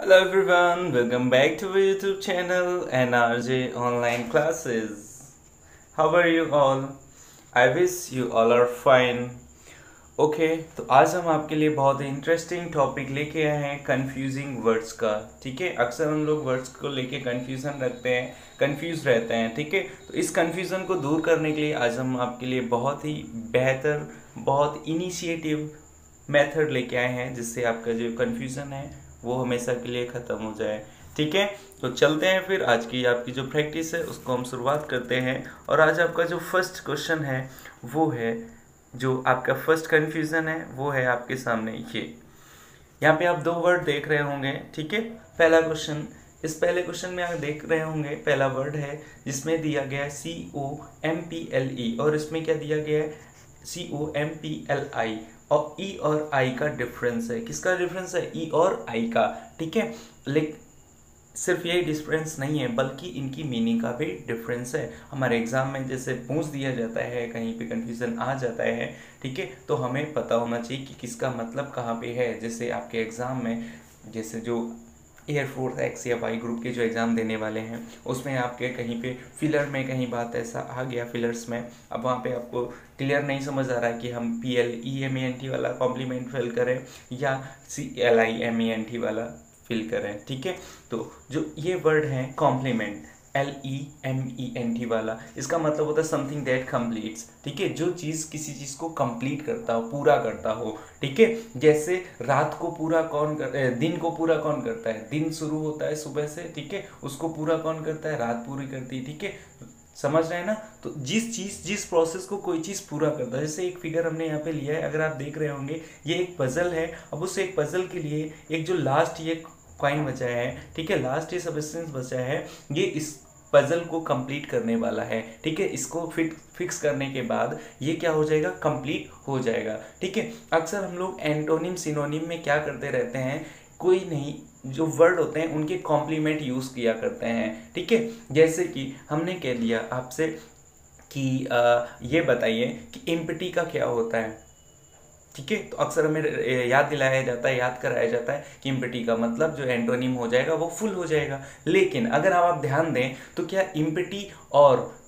Hello everyone, welcome back to our YouTube channel NRJ Online Classes. How are you all? I wish you all are fine. तो आज हम आपके लिए बहुत ही interesting topic लेके आए हैं कंफ्यूजिंग वर्ड्स का। ठीक है, अक्सर हम लोग वर्ड्स को लेके कंफ्यूजन रखते हैं, कंफ्यूज रहते हैं। ठीक है, तो इस कंफ्यूजन को दूर करने के लिए आज हम आपके लिए बहुत ही बेहतर, बहुत इनिशिएटिव मेथड लेके आए हैं जिससे आपका जो कंफ्यूजन है वो हमेशा के लिए ख़त्म हो जाए। ठीक है, तो चलते हैं फिर आज की आपकी जो प्रैक्टिस है उसको हम शुरुआत करते हैं। और आज आपका जो फर्स्ट क्वेश्चन है वो है, जो आपका फर्स्ट कंफ्यूजन है वो है आपके सामने ये। यहाँ पे आप दो वर्ड देख रहे होंगे। ठीक है, पहला क्वेश्चन, इस पहले क्वेश्चन में आप देख रहे होंगे पहला वर्ड है जिसमें दिया गया है COMPLE और इसमें क्या दिया गया है COMPLI। और ई और आई का डिफरेंस है। किसका डिफरेंस है? ई और आई का। ठीक है, लेकिन सिर्फ यही डिफरेंस नहीं है बल्कि इनकी मीनिंग का भी डिफरेंस है। हमारे एग्जाम में जैसे पूछ दिया जाता है, कहीं पे कंफ्यूजन आ जाता है, ठीक है, तो हमें पता होना चाहिए कि किसका मतलब कहाँ पे है। जैसे आपके एग्जाम में, जैसे जो एयरफोर्स एक्स या वाई ग्रुप के जो एग्ज़ाम देने वाले हैं उसमें आपके कहीं पे फिलर में कहीं बात ऐसा आ गया फिलर्स में, अब वहाँ पे आपको क्लियर नहीं समझ आ रहा है कि हम PLEMENT वाला कॉम्प्लीमेंट फिल करें या CLIMENT वाला फिल करें। ठीक है, तो जो ये वर्ड है कॉम्प्लीमेंट LEMENT वाला, इसका मतलब होता है समथिंग दैट कंप्लीट्स। ठीक है, जो चीज़ किसी चीज़ को कंप्लीट करता हो, पूरा करता हो। ठीक है, जैसे रात को पूरा कौन दिन को पूरा कौन करता है? दिन शुरू होता है सुबह से, ठीक है, उसको पूरा कौन करता है? रात पूरी करती है। ठीक है, समझ रहे हैं ना? तो जिस प्रोसेस को कोई चीज़ पूरा करता है, जैसे एक फिगर हमने यहाँ पे लिया है, अगर आप देख रहे होंगे ये एक पजल है। अब उस एक पजल के लिए एक जो लास्ट ये कॉइन बचा है, ठीक है, लास्ट ये सबस्टेंस बचा है, ये इस पजल को कंप्लीट करने वाला है। ठीक है, इसको फिक्स करने के बाद ये क्या हो जाएगा? कंप्लीट हो जाएगा। ठीक है, अक्सर हम लोग एंटोनिम सिनोनिम में क्या करते रहते हैं, कोई नहीं, जो वर्ड होते हैं उनके कॉम्प्लीमेंट यूज़ किया करते हैं। ठीक है, जैसे कि हमने कह दिया आपसे कि ये बताइए कि एम्प्टी का क्या होता है। ठीक है, तो अक्सर हमें याद दिलाया जाता है, याद कराया जाता है कि एम्प्टी का मतलब जो एंटोनिम हो जाएगा वो फुल हो जाएगा। लेकिन अगर आप ध्यान दें तो क्या एम्प्टी और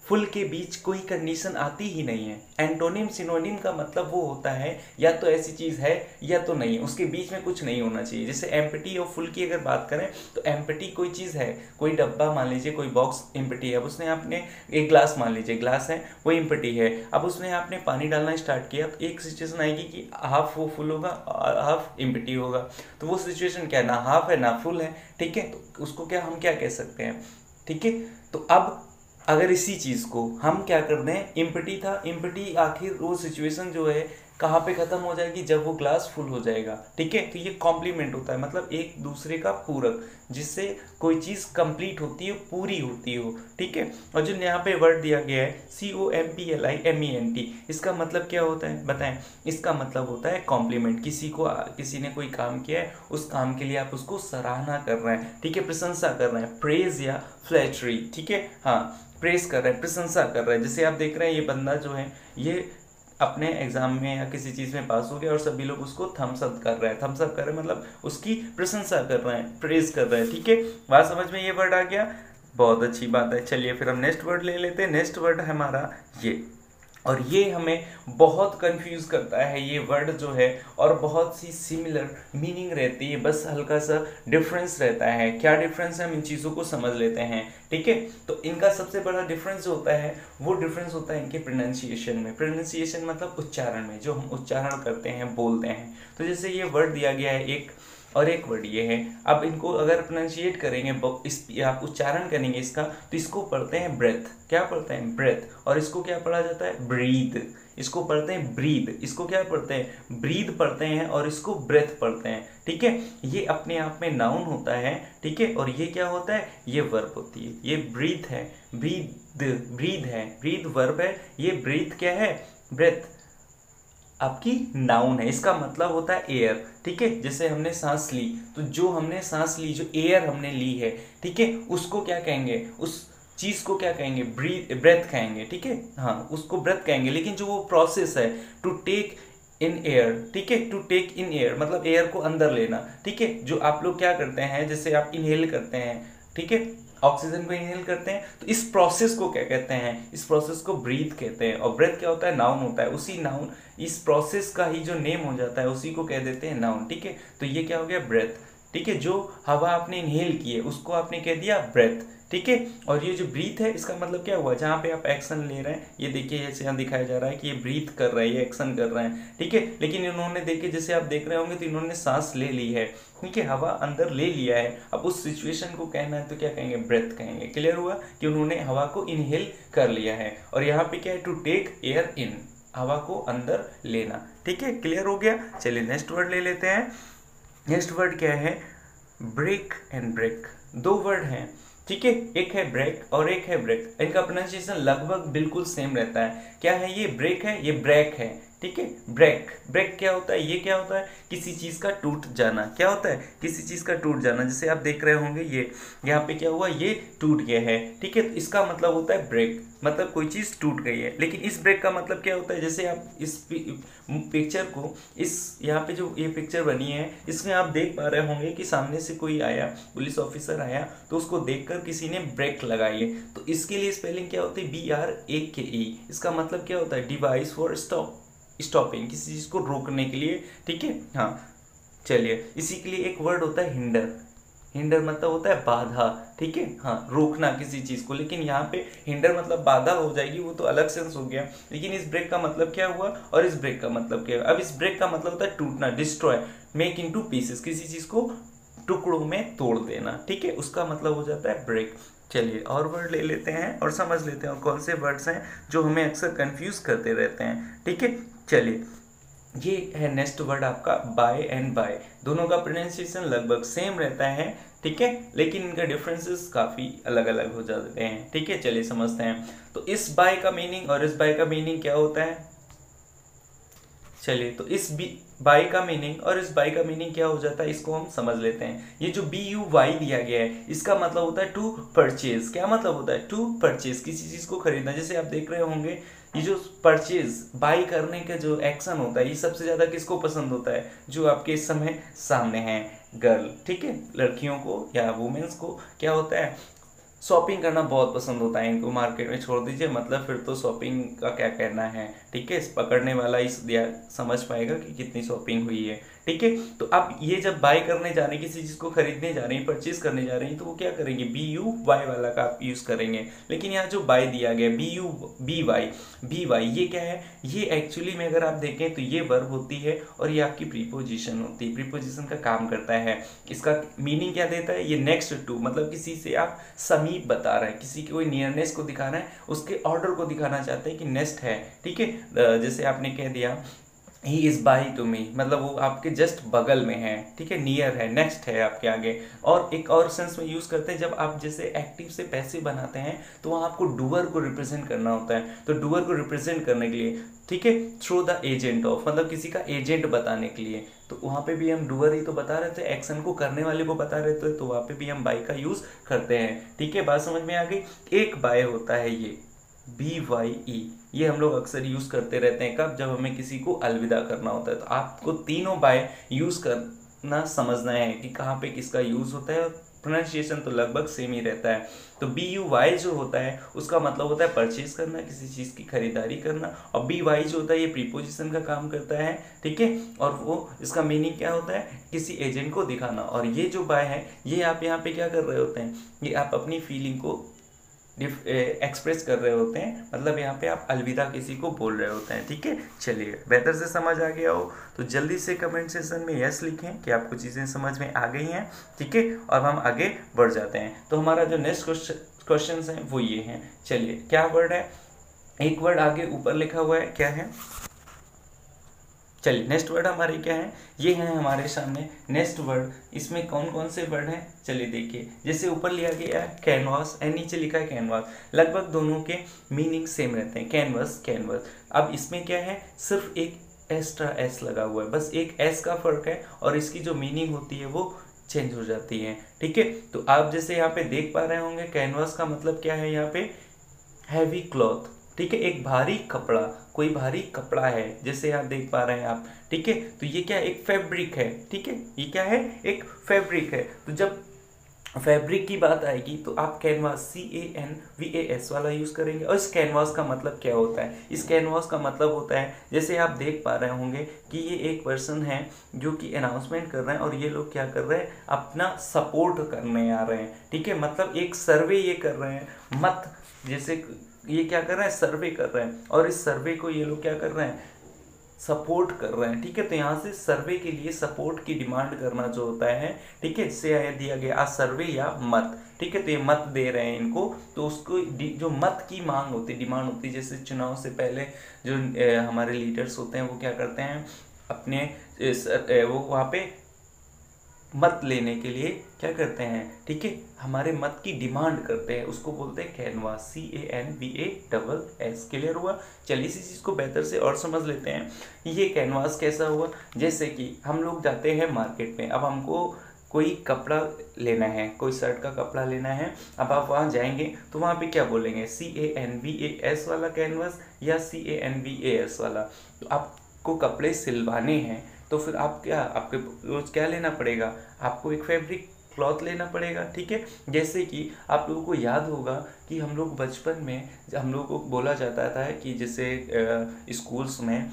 फुल के बीच कोई कंडीशन आती ही नहीं है। एंटोनिम सिनोनिम का मतलब वो होता है या तो ऐसी चीज़ है या तो नहीं, उसके बीच में कुछ नहीं होना चाहिए। जैसे एम्प्टी और फुल की अगर बात करें तो एम्प्टी कोई चीज़ है, कोई डब्बा मान लीजिए, कोई बॉक्स एम्प्टी है, अब उसने आपने एक ग्लास मान लीजिए, ग्लास है वो एम्प्टी है, अब उसमें आपने पानी डालना स्टार्ट किया तो एक सिचुएशन आएगी कि हाफ वो फुल होगा और हाफ एम्प्टी होगा। तो वो सिचुएशन क्या है? ना हाफ है ना फुल है। ठीक है, तो उसको क्या हम क्या कह सकते हैं? ठीक है, तो अब अगर इसी चीज़ को हम क्या कर दें, एम्प्टी था, एम्प्टी आखिर वो सिचुएशन जो है कहाँ पे ख़त्म हो जाएगी? जब वो ग्लास फुल हो जाएगा। ठीक है, तो ये कॉम्प्लीमेंट होता है, मतलब एक दूसरे का पूरक, जिससे कोई चीज़ कंप्लीट होती हो, पूरी होती हो। ठीक है, और जो यहाँ पे वर्ड दिया गया है COMPLIMENT, इसका मतलब क्या होता है बताएं? इसका मतलब होता है कॉम्प्लीमेंट। किसी ने कोई काम किया है, उस काम के लिए आप उसको सराहना कर रहे हैं। ठीक है, प्रशंसा कर रहे हैं, प्रेज या फ्लैटरी। ठीक है, हाँ, प्रेस कर रहे हैं, प्रशंसा कर रहे हैं। जैसे आप देख रहे हैं ये बंदा जो है ये अपने एग्जाम में या किसी चीज़ में पास हो गया और सभी लोग उसको थम्स अप कर रहे हैं। थम्स अप कर रहे हैं मतलब उसकी प्रशंसा कर रहे हैं, प्रेज कर रहे हैं। ठीक है, बात समझ में ये वर्ड आ गया? बहुत अच्छी बात है। चलिए फिर हम नेक्स्ट वर्ड ले लेते हैं। नेक्स्ट वर्ड है हमारा ये, और ये हमें बहुत कंफ्यूज करता है ये वर्ड जो है, और बहुत सी सिमिलर मीनिंग रहती है, बस हल्का सा डिफरेंस रहता है। क्या डिफरेंस है हम इन चीज़ों को समझ लेते हैं। ठीक है, तो इनका सबसे बड़ा डिफरेंस जो होता है वो डिफरेंस होता है इनके प्रोनाउंसिएशन में। प्रोनाउंसिएशन मतलब उच्चारण में, जो हम उच्चारण करते हैं, बोलते हैं। तो जैसे ये वर्ड दिया गया है एक, और एक वर्ड ये है, अब इनको अगर प्रोनाउंशिएट करेंगे, आप उच्चारण करेंगे इसका, तो इसको पढ़ते हैं ब्रेथ। क्या पढ़ते हैं? ब्रेथ। और इसको क्या पढ़ा जाता है? ब्रीद। इसको पढ़ते हैं ब्रीद। इसको क्या पढ़ते हैं? ब्रीद पढ़ते हैं, और इसको ब्रेथ पढ़ते हैं। ठीक है, ये अपने आप में नाउन होता है। ठीक है, और ये क्या होता है? ये वर्ब होती है। ये ब्रीथ है, ब्रीद है, ब्रीद वर्ब है, ये ब्रीथ क्या है? ब्रेथ आपकी नाउन है। इसका मतलब होता है एयर। ठीक है, जैसे हमने सांस ली, तो जो हमने सांस ली, जो एयर हमने ली है, ठीक है, उसको क्या कहेंगे? उस चीज को क्या कहेंगे? ब्रेथ कहेंगे। ठीक है, हाँ, उसको ब्रेथ कहेंगे। लेकिन जो वो प्रोसेस है टू टेक इन एयर, ठीक है, टू टेक इन एयर मतलब एयर को अंदर लेना, ठीक है। जो आप लोग क्या करते हैं, जैसे आप इनहेल करते हैं, ठीक है, ऑक्सीजन को इनहेल करते हैं, तो इस प्रोसेस को क्या कहते हैं, इस प्रोसेस को ब्रीथ कहते हैं। और ब्रेथ क्या होता है, नाउन होता है, उसी नाउन इस प्रोसेस का ही जो नेम हो जाता है उसी को कह देते हैं नाउन, ठीक है। तो ये क्या हो गया, ब्रेथ, ठीक है। जो हवा आपने इनहेल की है उसको आपने कह दिया ब्रेथ, ठीक है। और ये जो ब्रीथ है इसका मतलब क्या हुआ, जहाँ पे आप एक्शन ले रहे हैं, ये देखिए जैसे यहाँ दिखाया जा रहा है कि ये ब्रीथ कर रहा है, ये एक्शन कर रहे हैं, ठीक है। लेकिन इन्होंने देखिए जैसे आप देख रहे होंगे तो इन्होंने सांस ले ली है, ठीक है, हवा अंदर ले लिया है। अब उस सिचुएशन को कहना है तो क्या कहेंगे, ब्रेथ कहेंगे। क्लियर हुआ कि उन्होंने हवा को इनहेल कर लिया है। और यहाँ पे क्या है, टू टेक एयर इन, हवा को अंदर लेना, ठीक है। क्लियर हो गया। चलिए नेक्स्ट वर्ड ले लेते हैं। नेक्स्ट वर्ड क्या है, ब्रेक एंड ब्रेक। दो वर्ड हैं, ठीक है, एक है ब्रेक और एक है ब्रेक। इनका प्रोनाउंसिएशन लगभग बिल्कुल सेम रहता है। क्या है, ये ब्रेक है, ये ब्रेक है, ठीक है। ब्रेक, ब्रेक क्या होता है, ये क्या होता है, किसी चीज का टूट जाना। क्या होता है, किसी चीज का टूट जाना। जैसे आप देख रहे होंगे ये यहाँ पे क्या हुआ, ये टूट गया है, ठीक है। तो इसका मतलब होता है ब्रेक, मतलब कोई चीज टूट गई है। लेकिन इस ब्रेक का मतलब क्या होता है, जैसे आप इस पिक्चर को, इस यहाँ पे जो ये पिक्चर बनी है इसमें आप देख पा रहे होंगे कि सामने से कोई आया, पुलिस ऑफिसर आया, तो उसको देखकर किसी ने ब्रेक लगाई है। तो इसके लिए स्पेलिंग क्या होती है, BRAKE। इसका मतलब क्या होता है, डिवाइस फॉर स्टॉप, स्टॉपिंग, किसी चीज को रोकने के लिए, ठीक है। हाँ चलिए, इसी के लिए एक वर्ड होता है हिंडर। हिंडर मतलब होता है बाधा, ठीक है, हाँ, रोकना किसी चीज को। लेकिन यहाँ पे हिंडर मतलब बाधा हो जाएगी, वो तो अलग सेंस हो गया। लेकिन इस ब्रेक का मतलब क्या हुआ और इस ब्रेक का मतलब क्या है। अब इस ब्रेक का मतलब होता है टूटना, डिस्ट्रॉय, मेक इनटू पीसेस, किसी चीज को टुकड़ों में तोड़ देना, ठीक है, उसका मतलब हो जाता है ब्रेक। चलिए और वर्ड ले लेते हैं और समझ लेते हैं और कौन से वर्ड्स हैं जो हमें अक्सर कंफ्यूज करते रहते हैं, ठीक है। चलिए, ये है नेक्स्ट वर्ड आपका बाय एंड बाय। दोनों का प्रोनाउंसिएशन लगभग सेम रहता है, ठीक है, लेकिन इनका डिफरेंसेस काफी अलग अलग हो जाते हैं, ठीक है। चलिए समझते हैं। तो इस बाय का मीनिंग और इस बाय का मीनिंग क्या होता है। चलिए, तो इस बाई का मीनिंग और इस बाई का मीनिंग क्या हो जाता है, इसको हम समझ लेते हैं। ये जो BUY दिया गया है इसका मतलब होता है टू परचेज। क्या मतलब होता है, टू परचेज, किसी चीज को खरीदना। जैसे आप देख रहे होंगे ये जो परचेज, बाई करने का जो एक्शन होता है, ये सबसे ज्यादा किसको पसंद होता है, जो आपके इस समय सामने है, गर्ल, ठीक है, लड़कियों को या वुमेन्स को क्या होता है, शॉपिंग करना बहुत पसंद होता है इनको। मार्केट में छोड़ दीजिए, मतलब फिर तो शॉपिंग का क्या कहना है, ठीक है, पकड़ने वाला इस दिया समझ पाएगा कि कितनी शॉपिंग हुई है, ठीक है। तो अब ये जब बाय करने जा रहे हैं, किसी चीज को खरीदने जा रहे हैं, परचेज करने जा रहे हैं, तो वो क्या करेंगे, BUY वाला का आप यूज करेंगे। लेकिन यहाँ जो बाय दिया गया BY ये क्या है, ये एक्चुअली में अगर आप देखें तो ये वर्ब होती है और ये आपकी प्रीपोजिशन होती है, प्रीपोजिशन का काम करता है। इसका मीनिंग क्या देता है, ये नेक्स्ट टू, मतलब किसी से आप समीप बता रहे हैं, किसी के कोई नियरनेस को दिखाना है, उसके ऑर्डर को दिखाना चाहते हैं कि नेक्स्ट है, ठीक है। जैसे आपने कह दिया he is by to me, मतलब वो आपके जस्ट बगल में है, ठीक है, नियर है, नेक्स्ट है आपके आगे। और एक और सेंस में यूज करते हैं, जब आप जैसे एक्टिव से पैसे बनाते हैं तो वहाँ आपको डूअर को रिप्रेजेंट करना होता है। तो डूअर को रिप्रेजेंट करने के लिए, ठीक है, थ्रू द एजेंट ऑफ, मतलब किसी का एजेंट बताने के लिए, तो वहाँ पे भी हम डूअर ही तो बता रहे थे, एक्शन को करने वाले को बता रहे थे, तो वहाँ पे भी हम बाय का यूज करते हैं, ठीक है। बात समझ में आ गई। एक बाय होता है ये BYE, ये हम लोग अक्सर यूज करते रहते हैं कब, जब हमें किसी को अलविदा करना होता है। तो आपको तीनों बाय यूज करना समझना है कि कहाँ पे किसका यूज होता है, और प्रोनाउंसिएशन तो लगभग सेम ही रहता है। तो BUY जो होता है उसका मतलब होता है परचेज करना, किसी चीज की खरीदारी करना, और BY जो होता है ये प्रीपोजिशन का काम करता है, ठीक है। और वो इसका मीनिंग क्या होता है, किसी एजेंट को दिखाना। और ये जो बाय है ये आप यहाँ पे क्या कर रहे होते हैं, ये आप अपनी फीलिंग को एक्सप्रेस कर रहे होते हैं, मतलब यहाँ पे आप अलविदा किसी को बोल रहे होते हैं, ठीक है। चलिए, बेहतर से समझ आ गया हो तो जल्दी से कमेंट सेक्शन में यस लिखें कि आपको चीज़ें समझ में आ गई हैं, ठीक है। और हम आगे बढ़ जाते हैं। तो हमारा जो नेक्स्ट क्वेश्चन है वो ये हैं। चलिए, क्या वर्ड है, एक वर्ड आगे ऊपर लिखा हुआ है, क्या है। चलिए, नेक्स्ट वर्ड हमारे क्या है, ये है हमारे सामने नेक्स्ट वर्ड। इसमें कौन कौन से वर्ड हैं, चलिए देखिए। जैसे ऊपर लिया गया है कैनवास एंड नीचे लिखा है कैनवास, लगभग दोनों के मीनिंग सेम रहते हैं, कैनवास कैनवास। अब इसमें क्या है, सिर्फ एक एक्स्ट्रा एस लगा हुआ है, बस एक एस का फर्क है, और इसकी जो मीनिंग होती है वो चेंज हो जाती है, ठीक है। तो आप जैसे यहाँ पे देख पा रहे होंगे, कैनवास का मतलब क्या है, यहाँ पे हैवी क्लॉथ, ठीक है, एक भारी कपड़ा, कोई भारी कपड़ा है जैसे आप देख पा रहे हैं आप, ठीक है, तो ये क्या है, एक फैब्रिक है, ठीक है, ये क्या है, एक फैब्रिक है। तो जब फैब्रिक की बात आएगी तो आप कैनवास CANVAS वाला यूज करेंगे। और इस कैनवास का मतलब क्या होता है, इस कैनवास का मतलब होता है, जैसे आप देख पा रहे होंगे कि ये एक पर्सन है जो कि अनाउंसमेंट कर रहे हैं और ये लोग क्या कर रहे हैं, अपना सपोर्ट करने आ रहे हैं, ठीक है, मतलब एक सर्वे ये कर रहे हैं, मत जैसे ये क्या कर रहे हैं, सर्वे कर रहे हैं, और इस सर्वे को ये लोग क्या कर रहे हैं, सपोर्ट कर रहे हैं, ठीक है। तो यहाँ से सर्वे के लिए सपोर्ट की डिमांड करना जो होता है, ठीक है, जिसे दिया गया आ सर्वे या मत, ठीक है, तो ये मत दे रहे हैं इनको, तो उसको जो मत की मांग होती है, डिमांड होती है, जैसे चुनाव से पहले जो हमारे लीडर्स होते हैं वो क्या करते हैं, अपने वो वहाँ पे मत लेने के लिए क्या करते हैं, ठीक है, हमारे मत की डिमांड करते हैं, उसको बोलते हैं कैनवास, CANVASS। क्लियर हुआ। चलिए इसी चीज़ को बेहतर से और समझ लेते हैं, ये कैनवास कैसा हुआ। जैसे कि हम लोग जाते हैं मार्केट में, अब हमको कोई कपड़ा लेना है, कोई शर्ट का कपड़ा लेना है, अब आप वहाँ जाएंगे तो वहाँ पे क्या बोलेंगे, CANVAS वाला कैनवास या CANVAS वाला। तो आपको कपड़े सिलवाने हैं तो फिर आप क्या, आपके रोज क्या लेना पड़ेगा, आपको एक फैब्रिक क्लॉथ लेना पड़ेगा, ठीक है। जैसे कि आप लोगों को याद होगा कि हम लोग बचपन में हम लोगों को बोला जाता था कि जैसे स्कूल्स में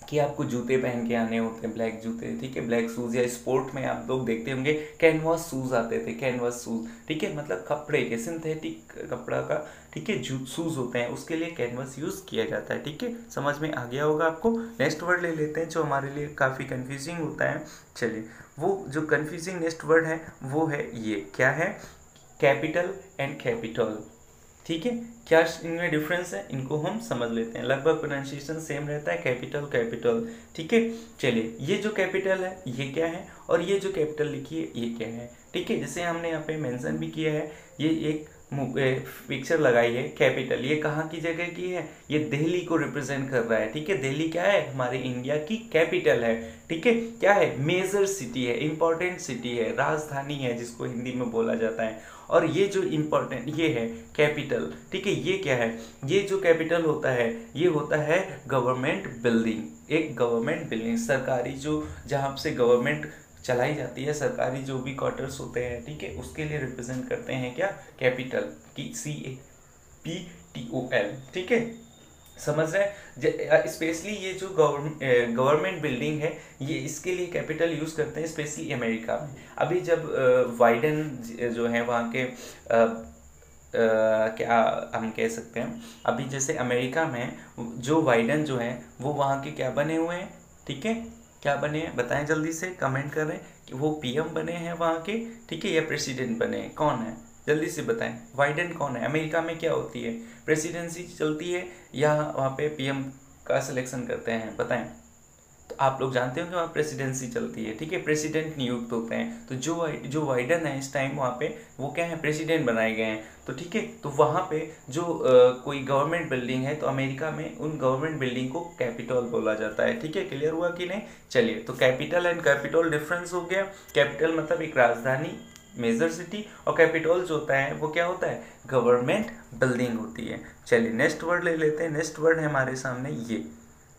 कि आपको जूते पहन के आने होते हैं, ब्लैक जूते, ठीक है, ब्लैक शूज़, या स्पोर्ट में आप लोग देखते होंगे कैनवास शूज़ आते थे, कैनवास शूज़, ठीक है, मतलब कपड़े के, सिंथेटिक कपड़ा का, ठीक है, शूज़ होते हैं, उसके लिए कैनवास यूज़ किया जाता है, ठीक है, समझ में आ गया होगा आपको। नेक्स्ट वर्ड ले लेते हैं जो हमारे लिए काफ़ी कन्फ्यूजिंग होता है। चलिए, वो जो कन्फ्यूजिंग नेक्स्ट वर्ड है वो है ये, क्या है, कैपिटल एंड कैपिटल, ठीक है। क्या इनमें डिफरेंस है, इनको हम समझ लेते हैं। लगभग प्रोनाउंसिएशन सेम रहता है, कैपिटल कैपिटल, ठीक है। चलिए, ये जो कैपिटल है ये क्या है, और ये जो कैपिटल लिखी है ये क्या है, ठीक है। जैसे हमने यहाँ पे मेंशन भी किया है, ये एक पिक्चर लगाई है, कैपिटल ये कहाँ की जगह की है, ये दिल्ली को रिप्रेजेंट कर रहा है, ठीक है। दिल्ली क्या है, हमारे इंडिया की कैपिटल है, ठीक है, क्या है, मेजर सिटी है, इंपॉर्टेंट सिटी है, राजधानी है जिसको हिंदी में बोला जाता है। और ये जो इम्पोर्टेंट ये है कैपिटल, ठीक है, ये क्या है, ये जो कैपिटल होता है ये होता है गवर्नमेंट बिल्डिंग, एक गवर्नमेंट बिल्डिंग, सरकारी जो जहाँ से गवर्नमेंट चलाई जाती है, सरकारी जो भी क्वार्टर्स होते हैं, ठीक है, उसके लिए रिप्रेजेंट करते हैं क्या, कैपिटल की, CAPITAL, ठीक है, समझ रहे हैं। स्पेशली ये जो गवर्नमेंट बिल्डिंग है ये इसके लिए कैपिटल यूज करते हैं, स्पेशली अमेरिका में। अभी जब वाइडन जो है वहाँ के क्या हम कह सकते हैं, अभी जैसे अमेरिका में जो वाइडन जो है वो वहाँ के क्या बने हुए हैं, ठीक है, क्या बने हैं बताएं जल्दी से, कमेंट करें कि वो PM बने हैं वहाँ के, ठीक है, या प्रेसिडेंट बने हैं, कौन है जल्दी से बताएं। वाइडन कौन है, अमेरिका में क्या होती है, प्रेसिडेंसी चलती है या वहाँ पे PM का सिलेक्शन करते हैं, बताएं। तो आप लोग जानते हो कि वहाँ प्रेसिडेंसी चलती है, ठीक है, प्रेसिडेंट नियुक्त होते हैं। तो जो वाइडन है इस टाइम वहाँ पे वो क्या है, प्रेसिडेंट बनाए गए हैं, तो ठीक है। तो वहाँ पे जो कोई गवर्नमेंट बिल्डिंग है तो अमेरिका में उन गवर्नमेंट बिल्डिंग को कैपिटल बोला जाता है, ठीक है, क्लियर हुआ कि नहीं। चलिए, तो कैपिटल एंड कैपिटल डिफरेंस हो गया। कैपिटल मतलब एक राजधानी, मेजर सिटी, और कैपिटल जो होता है वो क्या होता है, गवर्नमेंट बिल्डिंग होती है। चलिए नेक्स्ट वर्ड ले लेते हैं। नेक्स्ट वर्ड है हमारे सामने ये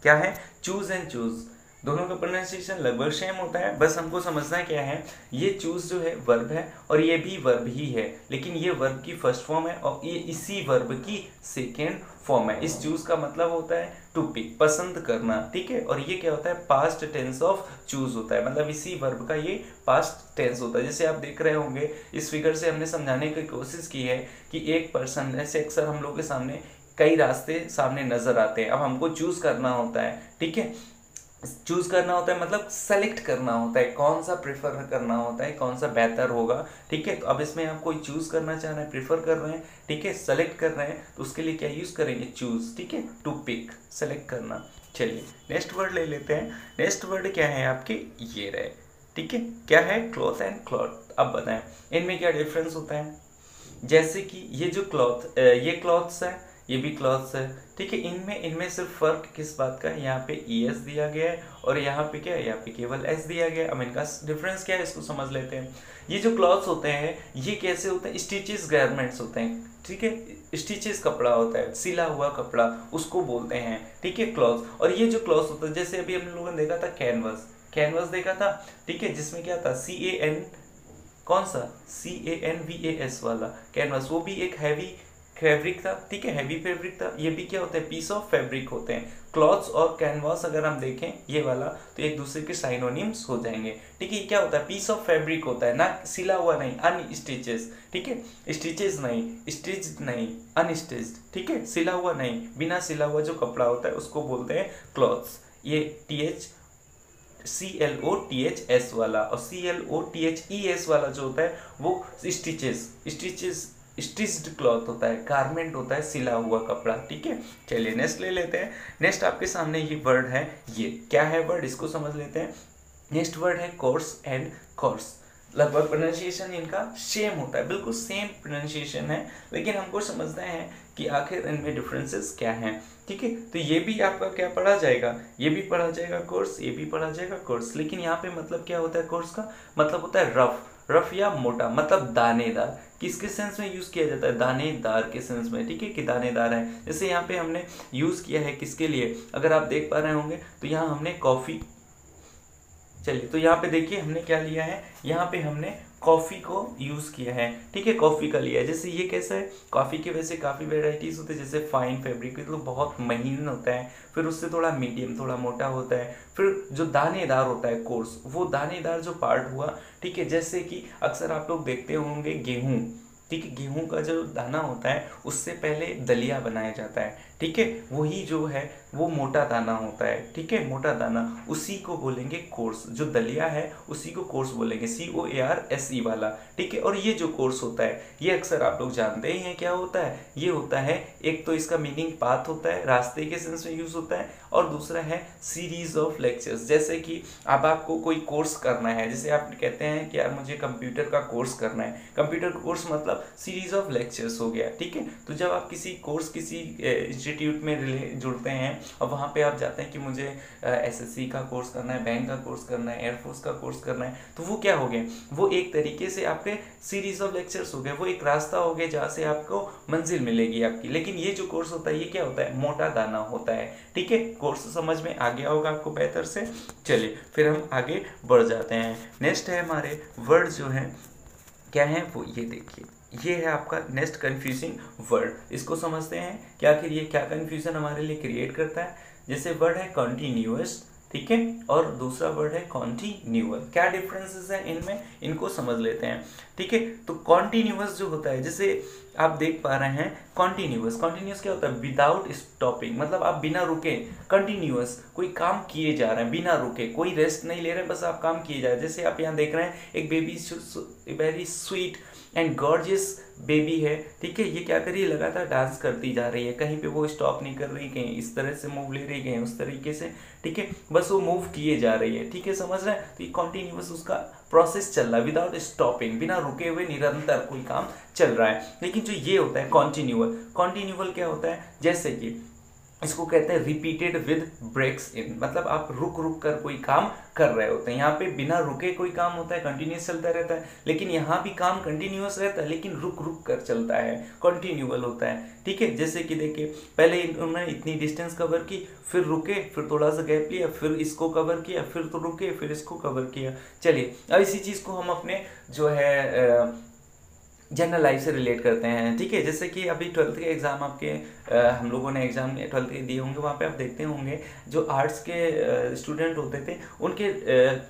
क्या है, चूज एंड चूज। दोनों का प्रोनाउंसिएशन लगभग सेम होता है, बस हमको समझना क्या है, ये चूज जो है वर्ब है और ये भी वर्ब ही है, लेकिन ये वर्ब की फर्स्ट फॉर्म है और ये इसी वर्ब की सेकेंड फॉर्म है। इस चूज का मतलब होता है टू पिक, पसंद करना, ठीक है, और ये क्या होता है, पास्ट टेंस ऑफ चूज होता है, मतलब इसी वर्ब का ये पास्ट टेंस होता है। जैसे आप देख रहे होंगे इस फिगर से हमने समझाने की कोशिश की है कि एक पर्सन, ऐसे अक्सर हम लोग के सामने कई रास्ते सामने नजर आते हैं, अब हमको चूज करना होता है, ठीक है, चूज करना होता है मतलब सेलेक्ट करना होता है, कौन सा प्रेफर करना होता है, कौन सा बेहतर होगा, ठीक है। तो अब इसमें आप कोई चूज करना चाह रहे हैं, प्रेफर कर रहे हैं, ठीक है, सेलेक्ट कर रहे हैं, तो उसके लिए क्या यूज करेंगे, चूज, ठीक है, टू पिक, सेलेक्ट करना। चलिए नेक्स्ट वर्ड ले लेते हैं। नेक्स्ट वर्ड क्या है आपके, ये रहे, ठीक है, क्या है, क्लॉथ एंड क्लॉथ। अब बताएं इनमें क्या डिफरेंस होता है। जैसे कि ये जो क्लॉथ, ये क्लॉथ्स है, ये भी क्लॉथ्स है, ठीक है। इनमें सिर्फ फर्क किस बात का है, यहाँ पे ES दिया गया है और यहाँ पे क्या है, यहाँ पे केवल S दिया गया है। अब इनका डिफरेंस क्या है इसको समझ लेते हैं। ये जो क्लॉथ्स होते हैं ये कैसे होते हैं, स्टिचेस गारमेंट्स होते हैं, ठीक है। स्टिचेस कपड़ा होता है, सिला हुआ कपड़ा, उसको बोलते हैं, ठीक है, क्लॉथ। और ये जो क्लॉथ होता है, जैसे अभी हम लोगों ने देखा था कैनवस, कैनवस देखा था, ठीक है, जिसमें क्या था CAN, कौन सा CANVAS वाला कैनवस, वो भी एक हैवी फैब्रिक था, ठीक है, हैवी फैब्रिक था। ये भी क्या होता है, पीस ऑफ फैब्रिक होते हैं। क्लॉथ्स और कैनवास अगर हम देखें ये वाला तो एक दूसरे के साइनोनिम्स हो जाएंगे, ठीक है। क्या होता है, पीस ऑफ फैब्रिक होता है, ना सिला हुआ नहीं, अनस्टिचेस, ठीक है, स्टिचेस नहीं, स्टिच नहीं, अनस्टिच्ड, ठीक है, सिला हुआ नहीं, बिना सिला हुआ जो कपड़ा होता है उसको बोलते हैं क्लॉथ्स। ये CLOTHS वाला और CLOTHES वाला जो होता है वो स्टिचेस स्टिच्ड क्लॉथ होता है, गारमेंट होता है, सिला हुआ कपड़ा, ठीक है। चलिए नेक्स्ट ले लेते हैं। नेक्स्ट आपके सामने ये वर्ड है, ये क्या है वर्ड, इसको समझ लेते हैं। नेक्स्ट वर्ड है कोर्स एंड कोर्स। लगभग प्रोनाउंसिएशन इनका सेम होता है, बिल्कुल सेम प्रोनाउंसिएशन है, लेकिन हमको समझना है कि आखिर इनमें डिफरेंसेस क्या हैं, ठीक है। तो ये भी आपका क्या पढ़ा जाएगा, ये भी पढ़ा जाएगा कोर्स, ये भी पढ़ा जाएगा कोर्स। लेकिन यहाँ पे मतलब क्या होता है, कोर्स का मतलब होता है रफ या मोटा, मतलब दानेदार। किसके सेंस में यूज किया जाता है, दानेदार के सेंस में, ठीक है, कि दानेदार है। जैसे यहाँ पे हमने यूज किया है किसके लिए, अगर आप देख पा रहे होंगे तो यहाँ हमने कॉफी, चलिए तो यहाँ पे देखिए हमने क्या लिया है, यहाँ पे हमने कॉफ़ी को यूज़ किया है, ठीक है, कॉफ़ी का लिया है। जैसे ये कैसा है, कॉफ़ी के वैसे काफ़ी वेराइटीज़ होते हैं, जैसे फाइन फैब्रिक तो बहुत महीन होता है, फिर उससे थोड़ा मीडियम, थोड़ा मोटा होता है, फिर जो दानेदार होता है कोर्स, वो दानेदार जो पार्ट हुआ, ठीक है। जैसे कि अक्सर आप लोग देखते होंगे गेहूँ, ठीक है, गेहूं का जो दाना होता है उससे पहले दलिया बनाया जाता है, ठीक है, वही जो है वो मोटा दाना होता है, ठीक है, मोटा दाना, उसी को बोलेंगे कोर्स। जो दलिया है उसी को कोर्स बोलेंगे, COARSE वाला, ठीक है। और ये जो कोर्स होता है ये अक्सर आप लोग जानते ही हैं क्या होता है, ये होता है, एक तो इसका मीनिंग पाथ होता है, रास्ते के सेंस में यूज होता है, और दूसरा है सीरीज ऑफ लेक्चर्स। जैसे कि अब आपको कोई कोर्स करना है, जैसे आप कहते हैं कि यार मुझे कंप्यूटर का कोर्स करना है, कंप्यूटर कोर्स मतलब सीरीज ऑफ लेक्चर्स हो गया, ठीक है। तो जब आप किसी कोर्स, किसी इंस्टीट्यूट में जुड़ते हैं और वहाँ पे आप जाते हैं कि मुझे SSC का कोर्स करना है, बैंक का कोर्स करना है, एयरफोर्स का कोर्स करना है, तो वो क्या हो गए, वो एक तरीके से आपके सीरीज ऑफ लेक्चर्स हो गए, वो एक रास्ता हो गया जहाँ से आपको मंजिल मिलेगी आपकी। लेकिन ये जो कोर्स होता है ये क्या होता है, मोटा दाना होता है, ठीक है। कोर्स समझ में आ गया होगा आपको बेहतर से। चलिए फिर हम आगे बढ़ जाते हैं। नेक्स्ट है हमारे वर्ड जो है क्या है, वो ये देखिए, ये है आपका नेक्स्ट कंफ्यूजिंग वर्ड। इसको समझते हैं कि आखिर ये क्या कंफ्यूजन हमारे लिए क्रिएट करता है। जैसे वर्ड है कॉन्टिन्यूअस, ठीक है, और दूसरा वर्ड है कॉन्टिन्यूअल। क्या डिफरेंसेस है इनमें, इनको समझ लेते हैं, ठीक है। तो कॉन्टिन्यूअस जो होता है, जैसे आप देख पा रहे हैं कॉन्टिन्यूअस क्या होता है, विदाउट स्टॉपिंग, मतलब आप बिना रुके कंटिन्यूअस कोई काम किए जा रहे हैं, बिना रुके, कोई रेस्ट नहीं ले रहे, बस आप काम किए जा रहे हैं। जैसे आप यहाँ देख रहे हैं एक baby, very sweet and gorgeous baby है, ठीक है, ये क्या कर रही है, लगातार डांस करती जा रही है, कहीं पे वो स्टॉप नहीं कर रही, कहीं इस तरह से मूव ले रही, कहीं उस तरीके से, ठीक है, बस वो मूव किए जा रही है, ठीक है, समझ रहे हैं। तो ये कॉन्टिन्यूअस उसका प्रोसेस चल रहा है, विदाउट स्टॉपिंग, बिना रुके हुए निरंतर कोई काम चल रहा है। लेकिन जो ये होता है कॉन्टिन्यूअल क्या होता है, जैसे कि इसको कहते हैं रिपीटेड विद ब्रेक्स इन, मतलब आप रुक रुक कर कोई काम कर रहे होते हैं। यहाँ पे बिना रुके कोई काम होता है, कंटिन्यूस चलता रहता है, लेकिन यहाँ भी काम कंटिन्यूस रहता है, लेकिन रुक रुक कर चलता है, कॉन्टिन्यूअल होता है, ठीक है। जैसे कि देखिए पहले उन्होंने इतनी डिस्टेंस कवर की, फिर रुके, फिर थोड़ा सा गैप लिया, फिर इसको कवर किया, फिर तो रुके, फिर इसको कवर किया। चलिए अब इसी चीज़ को हम अपने जो है जनरल लाइफ से रिलेट करते हैं, ठीक है। जैसे कि अभी 12th के एग्ज़ाम आपके हम लोगों ने एग्ज़ाम 12th के दिए होंगे, वहाँ पे आप देखते होंगे जो आर्ट्स के स्टूडेंट होते थे उनके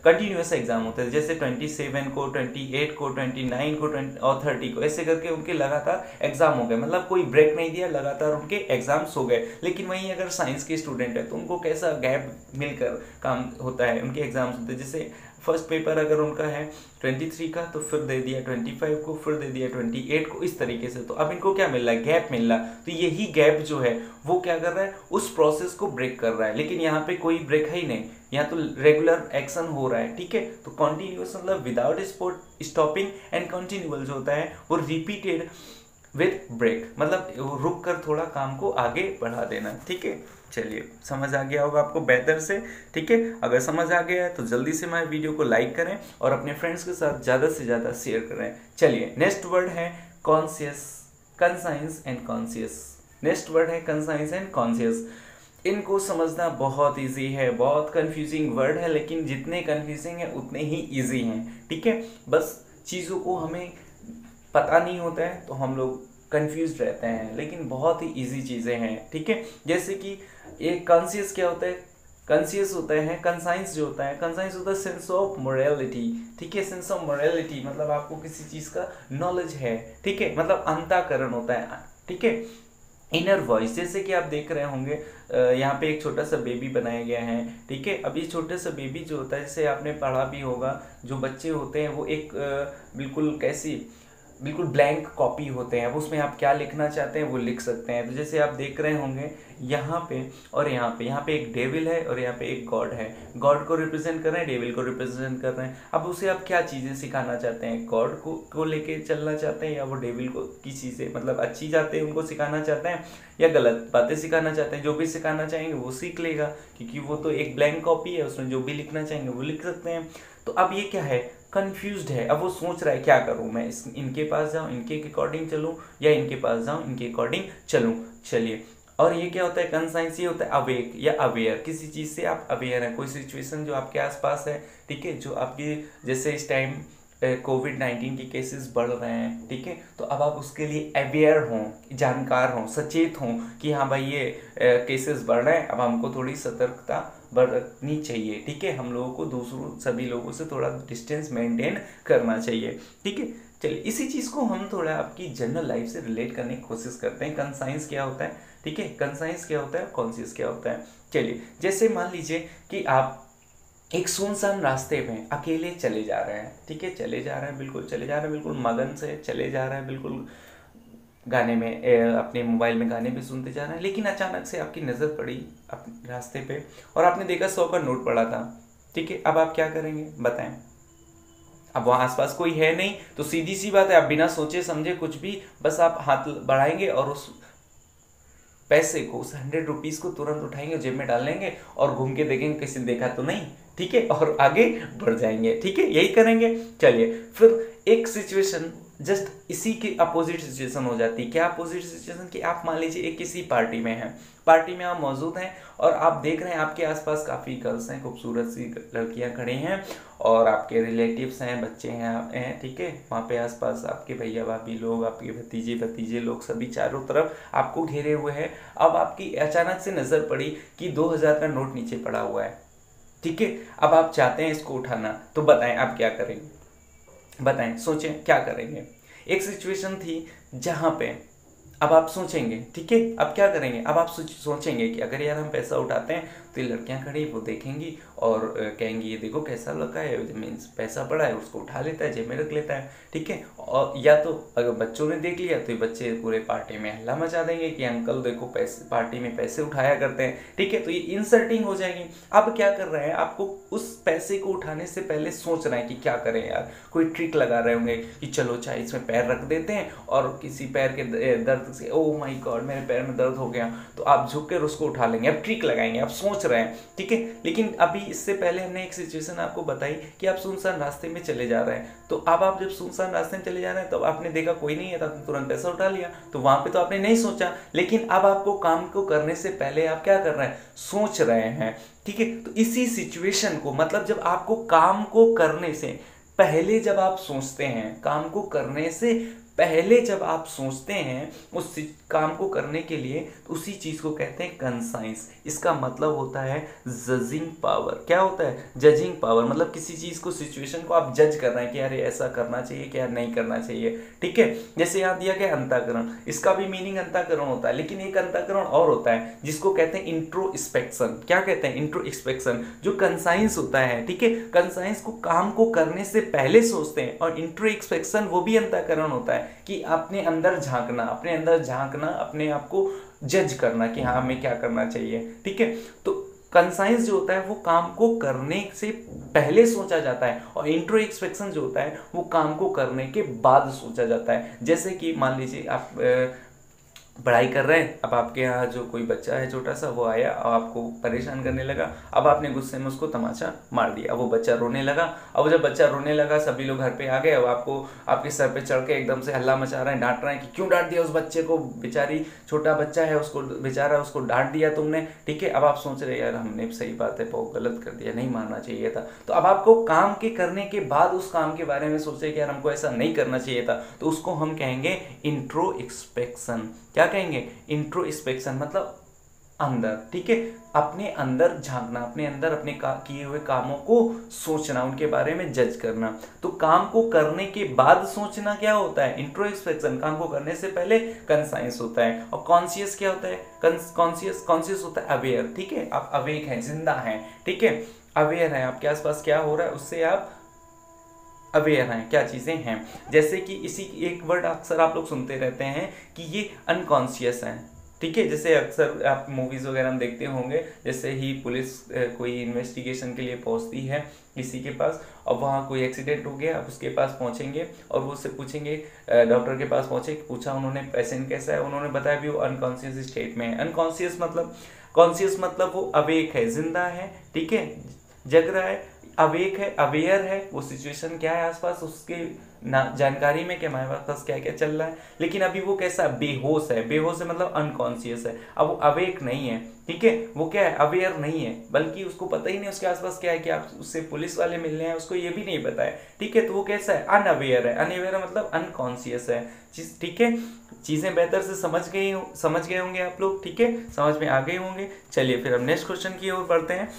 कंटिन्यूस एग्ज़ाम होते थे, जैसे 27 को, 28 को, 29 को, 20 और 30 को, ऐसे करके उनके लगातार एग्ज़ाम हो गए, मतलब कोई ब्रेक नहीं दिया, लगातार उनके एग्ज़ाम्स हो गए। लेकिन वहीं अगर साइंस के स्टूडेंट है तो उनको कैसा गैप मिलकर काम होता है, उनके एग्ज़ाम्स होते हैं। जैसे फर्स्ट पेपर अगर उनका है 23 का, तो फिर दे दिया 25 को, फिर दे दिया 28 को, इस तरीके से। तो अब इनको क्या मिल रहा है, गैप मिल रहा है। तो यही गैप जो है वो क्या कर रहा है, उस प्रोसेस को ब्रेक कर रहा है। लेकिन यहाँ पे कोई ब्रेक है ही नहीं, यहाँ तो रेगुलर एक्शन हो रहा है, ठीक है। तो कॉन्टिन्यूअस मतलब विदाउट स्टॉपिंग, एंड कॉन्टिन्यूअल जो होता है वो रिपीटेड विथ ब्रेक, मतलब रुक कर थोड़ा काम को आगे बढ़ा देना। ठीक है, चलिए समझ आ गया होगा आपको बेहतर से। ठीक है, अगर समझ आ गया है तो जल्दी से हमारे वीडियो को लाइक करें और अपने फ्रेंड्स के साथ ज़्यादा से ज़्यादा शेयर करें। चलिए नेक्स्ट वर्ड है conscious, conscience and conscious. Next word है कंसाइंस एंड कॉन्शियस। इनको समझना बहुत इजी है, बहुत कंफ्यूजिंग वर्ड है, लेकिन जितने कंफ्यूजिंग है उतने ही इजी हैं। ठीक है, बस चीज़ों को हमें पता नहीं होता है तो हम लोग कंफ्यूज रहते हैं, लेकिन बहुत ही इजी चीज़ें हैं। ठीक है, जैसे कि एक कॉन्शियस क्या होता है, कॉन्शियस होता है, कंसाइंस जो होता है, कंसाइंस होता है सेंस ऑफ मोरालिटी। ठीक है, सेंस ऑफ मोरालिटी मतलब आपको किसी चीज़ का नॉलेज है। ठीक है, मतलब अंतःकरण होता है। ठीक है, इनर वॉइस, जैसे कि आप देख रहे होंगे यहाँ पे एक छोटा सा बेबी बनाया गया है। ठीक है, अब ये छोटे सा बेबी जो होता है, जैसे आपने पढ़ा भी होगा, जो बच्चे होते हैं वो एक बिल्कुल कैसी, बिल्कुल ब्लैंक कॉपी होते हैं, अब उसमें आप क्या लिखना चाहते हैं वो लिख सकते हैं। तो जैसे आप देख रहे होंगे यहाँ पे और यहाँ पे एक डेविल है और यहाँ पे एक गॉड है। गॉड को रिप्रेजेंट कर रहे हैं, डेविल को रिप्रेजेंट कर रहे हैं। अब उसे आप क्या चीज़ें सिखाना चाहते हैं, गॉड को लेके चलना चाहते हैं या वो डेविल को किसी से, मतलब अच्छी जाते हैं उनको सिखाना चाहते हैं या गलत बातें सिखाना चाहते हैं। जो भी सिखाना चाहेंगे वो सीख लेगा, क्योंकि वो तो एक ब्लैंक कॉपी है, उसमें जो भी लिखना चाहेंगे वो लिख सकते हैं। तो अब ये क्या है, कंफ्यूज्ड है। अब वो सोच रहा है क्या करूं मैं, इनके पास जाऊं, इनके अकॉर्डिंग चलूं, या इनके पास जाऊं, इनके अकॉर्डिंग चलूं। चलिए, और ये क्या होता है, कंसाइंस, ये होता है अवेक या अवेयर, किसी चीज़ से आप अवेयर हैं, कोई सिचुएशन जो आपके आसपास है। ठीक है, जो आपकी, जैसे इस टाइम कोविड-19 के केसेस बढ़ रहे हैं। ठीक है, तो अब आप उसके लिए अवेयर हों, जानकार हों, सचेत हों कि हाँ भाई ये केसेस बढ़ रहे हैं, अब हमको थोड़ी सतर्कता बरतनी चाहिए। ठीक है, हम लोगों को दूसरों सभी लोगों से थोड़ा डिस्टेंस मेंटेन करना चाहिए। ठीक है, चलिए इसी चीज़ को हम थोड़ा आपकी जनरल लाइफ से रिलेट करने की कोशिश करते हैं। कंसाइंस क्या होता है, ठीक है, कंसाइंस क्या होता है, कॉन्शियस क्या होता है। चलिए, जैसे मान लीजिए कि आप एक सुनसान रास्ते में अकेले चले जा रहे हैं। ठीक है, चले जा रहे हैं, बिल्कुल चले जा रहे हैं, बिल्कुल मगन से चले जा रहे हैं, बिल्कुल गाने में अपने मोबाइल में गाने भी सुनते जा रहे हैं, लेकिन अचानक से आपकी नज़र पड़ी अपने रास्ते पे और आपने देखा 100 का नोट पड़ा था। ठीक है, अब आप क्या करेंगे बताएं। अब वहाँ आसपास कोई है नहीं, तो सीधी सी बात है, आप बिना सोचे समझे कुछ भी बस आप हाथ बढ़ाएंगे और उस पैसे को, उस 100 रुपीज़ को तुरंत उठाएंगे, जेब में डाल लेंगे और घूम के देखेंगे किसी ने देखा तो नहीं। ठीक है, और आगे बढ़ जाएंगे। ठीक है, यही करेंगे। चलिए, फिर एक सिचुएशन जस्ट इसी की अपोजिट सिचुएशन हो जाती है। क्या अपोजिट सिचुएशन, कि आप मान लीजिए एक किसी पार्टी में हैं, पार्टी में आप मौजूद हैं और आप देख रहे हैं आपके आसपास काफ़ी गर्ल्स हैं, खूबसूरत सी लड़कियां खड़ी हैं और आपके रिलेटिव्स हैं, बच्चे हैं। ठीक है, वहाँ पे आसपास आपके भैया भाभी लोग, आपके भतीजे लोग सभी चारों तरफ आपको घेरे हुए हैं। अब आपकी अचानक से नज़र पड़ी कि 2000 का नोट नीचे पड़ा हुआ है। ठीक है, अब आप चाहते हैं इसको उठाना, तो बताएं आप क्या करेंगे, बताएं, सोचें क्या करेंगे। एक सिचुएशन थी जहां पे अब आप सोचेंगे। ठीक है, अब क्या करेंगे, अब आप सोचेंगे कि अगर यार हम पैसा उठाते हैं तो ये लड़कियां खड़ी वो देखेंगी और कहेंगी ये देखो कैसा लड़का है, मीन्स पैसा पड़ा है, उसको उठा लेता है, जेब में रख लेता है। ठीक है, और या तो अगर बच्चों ने देख लिया तो ये बच्चे पूरे पार्टी में हल्ला मचा देंगे कि अंकल देखो पैसे, पार्टी में पैसे उठाया करते हैं। ठीक है, तो ये इंसल्टिंग हो जाएगी। अब क्या कर रहे हैं, आपको उस पैसे को उठाने से पहले सोच रहे हैं कि क्या करें यार, कोई ट्रिक लगा रहे होंगे कि चलो चाहे इसमें पैर रख देते हैं और किसी पैर के दर्द से, ओह माय गॉड मेरे पैर में दर्द हो गया, तो आप झुक कर उसको उठा लेंगे। अब ट्रिक लगाएंगे, आप सोच रहे हैं। ठीक है, लेकिन अभी इससे पहले हमने एक सिचुएशन आपको बताई कि आप सुनसान रास्ते में चले जा रहे हैं। तो अब आप जब सुनसान रास्ते में चले जा रहे हैं तो आपने देखा कोई नहीं है, तो आपने तुरंत पैसा उठा लिया, तो वहां पे तो आपने नहीं सोचा। लेकिन अब आपको काम को करने से पहले आप क्या कर रहे हैं, सोच रहे हैं। ठीक है, तो इसी सिचुएशन को, मतलब जब आपको काम को करने से पहले जब आप सोचते हैं, काम को करने से पहले जब आप सोचते हैं उस काम को करने के लिए, तो उसी चीज को कहते हैं कंसाइंस। इसका मतलब होता है जजिंग पावर। क्या होता है, जजिंग पावर, मतलब किसी चीज को, सिचुएशन को आप जज कर रहे हैं कि यार ऐसा करना चाहिए क्या नहीं करना चाहिए। ठीक है, जैसे यहाँ दिया गया अंतःकरण, इसका भी मीनिंग अंतःकरण होता है, लेकिन एक अंतःकरण और होता है जिसको कहते हैं इंट्रोस्पेक्शन। क्या कहते हैं, इंट्रोस्पेक्शन, जो कंसाइंस होता है। ठीक है, कंसाइंस को काम को करने से पहले सोचते हैं, और इंट्रोस्पेक्शन वो भी अंतःकरण होता है कि अपने अंदर झांकना, अपने आप को जज करना कि हाँ हमें क्या करना चाहिए। ठीक है, तो कंसाइंस जो होता है वो काम को करने से पहले सोचा जाता है, और इंट्रो एक्सपेक्शन जो होता है वो काम को करने के बाद सोचा जाता है। जैसे कि मान लीजिए आप पढ़ाई कर रहे हैं, अब आपके यहाँ जो कोई बच्चा है छोटा सा, वो आया और आपको परेशान करने लगा, अब आपने गुस्से में उसको तमाचा मार दिया, अब वो बच्चा रोने लगा। अब जब बच्चा रोने लगा, सभी लोग घर पे आ गए, अब आपको आपके सर पे चढ़ के एकदम से हल्ला मचा रहे हैं, डांट रहे हैं कि क्यों डांट दिया उस बच्चे को, बेचारी छोटा बच्चा है, उसको बेचारा उसको डांट दिया तुमने, ठीक है। अब आप सोच रहे यार हमने सही बात है, बहुत गलत कर दिया, नहीं मारना चाहिए था। तो अब आपको काम के करने के बाद उस काम के बारे में सोचे कि यार हमको ऐसा नहीं करना चाहिए था, तो उसको हम कहेंगे इंट्रोस्पेक्शन। क्या कहेंगे? इंट्रोस्पेक्शन मतलब अंदर, ठीक है, अपने अंदर झांकना, अपने अंदर अपने किए हुए कामों को सोचना, उनके बारे में जज करना। तो काम को करने के बाद सोचना क्या होता है? इंट्रोस्पेक्शन। काम को करने से पहले कंसाइंस होता है। और कॉन्शियस क्या होता है? कॉन्शियस होता है अवेयर, ठीक है, आप अवेक हैं, जिंदा हैं, ठीक है, अवेयर हैं, आपके आसपास क्या हो रहा है उससे आप अवेयर हैं, क्या चीजें हैं। जैसे कि इसी एक वर्ड अक्सर आप लोग सुनते रहते हैं कि ये अनकॉन्शियस हैं, ठीक है। जैसे अक्सर आप मूवीज वगैरह में देखते होंगे, जैसे ही पुलिस कोई इन्वेस्टिगेशन के लिए पहुंचती है किसी के पास, और वहाँ कोई एक्सीडेंट हो गया, आप उसके पास पहुंचेंगे और वो उससे पूछेंगे, डॉक्टर के पास पहुंचे, पूछा उन्होंने पेशेंट कैसा है, उन्होंने बताया भी वो अनकॉन्शियस स्टेट में है। अनकॉन्शियस मतलब, कॉन्शियस मतलब वो अवेक है, जिंदा है, ठीक है, जग रहा है, अवेक है, अवेयर है, वो सिचुएशन क्या है आसपास उसके जानकारी में कि हमारे पास क्या क्या चल रहा है। लेकिन अभी वो कैसा? बेहोश है। बेहोश है मतलब अनकॉन्शियस है। अब वो अवेक नहीं है, ठीक है, वो क्या है? अवेयर नहीं है, बल्कि उसको पता ही नहीं उसके आसपास क्या है, कि आप उससे पुलिस वाले मिलने हैं, उसको ये भी नहीं पता है, ठीक है। तो वो कैसा है? अनअवेयर है। अनअवेयर मतलब अनकॉन्शियस है, ठीक है। चीजें बेहतर से समझ गए होंगे आप लोग, ठीक है, समझ में आ गए होंगे। चलिए फिर हम नेक्स्ट क्वेश्चन की ओर बढ़ते हैं।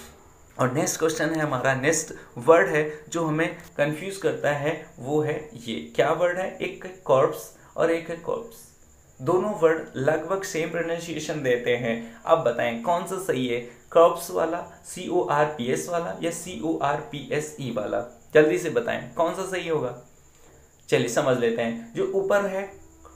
और नेक्स्ट क्वेश्चन है हमारा, नेक्स्ट वर्ड है जो हमें कंफ्यूज करता है, वो है ये। क्या वर्ड है? एक है कॉर्प्स और एक है कॉर्प्स। दोनों वर्ड लगभग सेम प्रोनाउंसिएशन देते हैं। अब बताएं कौन सा सही है? कॉर्प्स वाला, CORPS वाला, या CORPSE वाला? जल्दी से बताएं कौन सा सही होगा। चलिए समझ लेते हैं। जो ऊपर है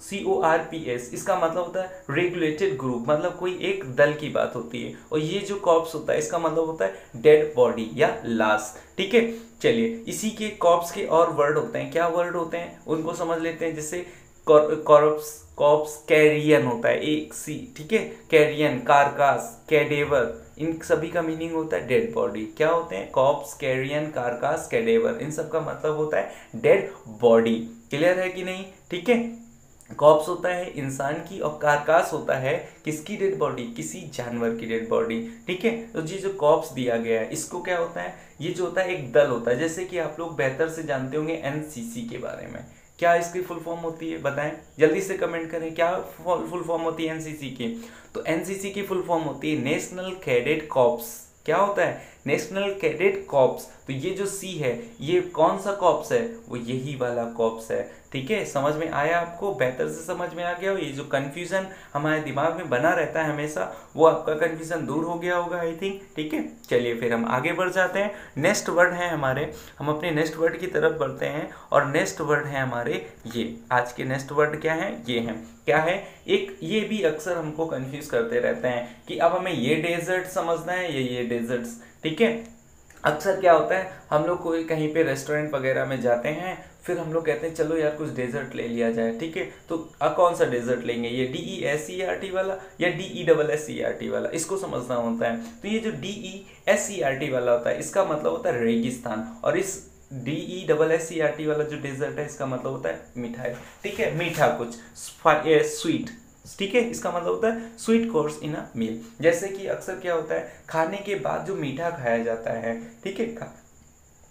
CORPS, इसका मतलब होता है रेगुलेटेड ग्रुप, मतलब कोई एक दल की बात होती है। और ये जो कॉर्प्स होता है इसका मतलब होता है डेड बॉडी या लाश, ठीक है। चलिए इसी के कॉर्प्स के और वर्ड होते हैं। क्या वर्ड होते हैं उनको समझ लेते हैं। जैसे कॉर्प्स कैरियन होता है, एक सी, ठीक है, कैरियन, कारकास, कैडेवर, इन सभी का मीनिंग होता है डेड बॉडी। क्या होते हैं? कॉर्प्स, कैरियन, कारकास, कैडेवर, इन सब का मतलब होता है डेड बॉडी। क्लियर है कि नहीं? ठीक है। कॉप्स होता है इंसान की, और कारकास होता है किसकी डेड बॉडी? किसी जानवर की डेड बॉडी, ठीक है। तो ये जो कॉप्स दिया गया है इसको क्या होता है? ये जो होता है एक दल होता है। जैसे कि आप लोग बेहतर से जानते होंगे NCC के बारे में। क्या इसकी फुल फॉर्म होती है बताएं, जल्दी से कमेंट करें। क्या फुल फॉर्म होती है NCC की? तो NCC की फुल फॉर्म होती है नेशनल कैडेट कॉप्स। क्या होता है? National cadet corps. तो ये जो C है ये कौन सा कॉप्स है? वो यही वाला कॉप्स है, ठीक है। समझ में आया आपको? बेहतर से समझ में आ गया हो? ये जो कंफ्यूजन हमारे दिमाग में बना रहता है हमेशा, वो आपका कंफ्यूजन दूर हो गया होगा आई थिंक, ठीक है। चलिए फिर हम आगे बढ़ जाते हैं। नेक्स्ट वर्ड है हमारे, हम अपने नेक्स्ट वर्ड की तरफ बढ़ते हैं। और नेक्स्ट वर्ड है हमारे ये, आज के नेक्स्ट वर्ड क्या है? ये हैं। क्या है? एक ये भी अक्सर हमको कंफ्यूज करते रहते हैं कि अब हमें ये डेजर्ट समझना है या ये डेजर्ट्स, ठीक है। अक्सर क्या होता है, हम लोग कोई कहीं पे रेस्टोरेंट वगैरह में जाते हैं, फिर हम लोग कहते हैं चलो यार कुछ डेजर्ट ले लिया जाए, ठीक है। तो कौन सा डेजर्ट लेंगे? ये DESERT वाला या DESSERT वाला? इसको समझना होता है। तो ये जो DESERT वाला होता है इसका मतलब होता है रेगिस्तान, और इस DESSERT वाला जो डेजर्ट है इसका मतलब होता है मिठाई, ठीक है, मीठा कुछ, स्वीट, ठीक है। इसका मतलब होता है स्वीट कोर्स इन अ मील। जैसे कि अक्सर क्या होता है, खाने के बाद जो मीठा खाया जाता है, ठीक है,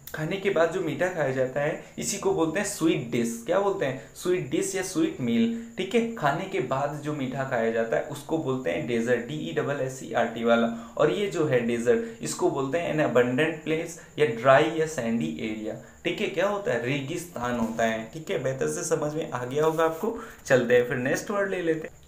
खाने के बाद जो मीठा खाया जाता है इसी को बोलते हैं स्वीट डिश। क्या बोलते हैं? स्वीट डिश या स्वीट मील, ठीक है। खाने के बाद जो मीठा खाया जाता है उसको बोलते हैं डेजर्ट, DESSERT वाला। और ये जो है डेजर्ट, इसको बोलते हैं एन अबंडेंट प्लेस या ड्राई या सैंडी एरिया, ठीक है। क्या होता है? रेगिस्तान होता है, ठीक है। बेहतर से समझ में आ गया होगा आपको। चलते हैं फिर नेक्स्ट वर्ड ले लेते हैं।